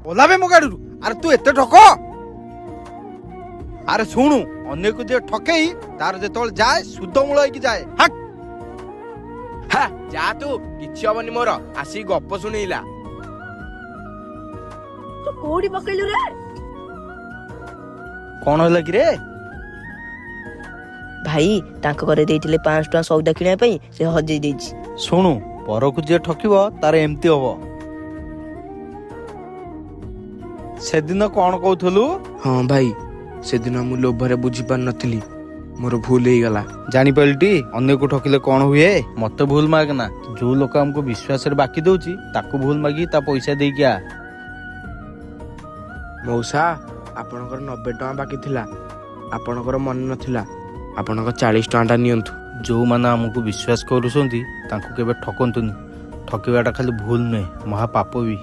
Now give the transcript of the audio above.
ଓଲାବେ ମୋ ଗାଡିରୁ। ଆରେ ତୁ ଏତେ ଠକ? ଆରେ ଶୁଣୁ, ଅନ୍ୟକୁ ଯିଏ ଠକେଇ ତାର ଯେତେବେଳେ ଯାଏ ସୁଧ ମୂଳ ହେଇକି ଯାଏ। ହା ଯା ତୁ, କିଛି ହବନି ମୋର। ଆସିକି ଗପ ଶୁଣେଇଲା। ତୁ କୋଉଠି ପକେଇଲୁ ରେ? କଣ ହେଲା କି ରେ? ଭାଇ ତାଙ୍କ ଘରେ ଦେଇଥିଲେ 500 ଟଙ୍କା ସଉଦା କିଣିବା ପାଇଁ, ସେ ହଜେଇ ଦେଇଛି। ଶୁଣୁ, ପରକୁ ଯିଏ ଠକିବ ତାର ଏମିତି ହବ। ସେଦିନ କଣ କହୁଥିଲୁ? ହଁ ଭାଇ, ସେଦିନ ମୁଁ ଲୋଭରେ ବୁଝିପାରୁନଥିଲି, ମୋର ଭୁଲ ହେଇଗଲା। ଜାଣିପାରିଲଟି ଅନ୍ୟକୁ ଠକିଲେ କଣ ହୁଏ? ମତେ ଭୁଲ ମାଗନା। ଯୋଉ ଲୋକ ଆମକୁ ବିଶ୍ୱାସରେ ବାକି ଦଉଛି ତାକୁ ଭୁଲ ମାଗି ତା ପଇସା ଦେଇକି ଆ। ମଉସା, ଆପଣଙ୍କର 90 ଟଙ୍କା ବାକି ଥିଲା। ଆପଣଙ୍କର ମନେ ନଥିଲା, ଆପଣଙ୍କ 40 ଟଙ୍କାଟା ନିଅନ୍ତୁ। ଯୋଉମାନେ ଆମକୁ ବିଶ୍ୱାସ କରୁଛନ୍ତି ତାଙ୍କୁ କେବେ ଠକନ୍ତୁନି। ଠକିବାଟା ଖାଲି ଭୁଲ ନୁହେଁ, ମହାପାପ ବି।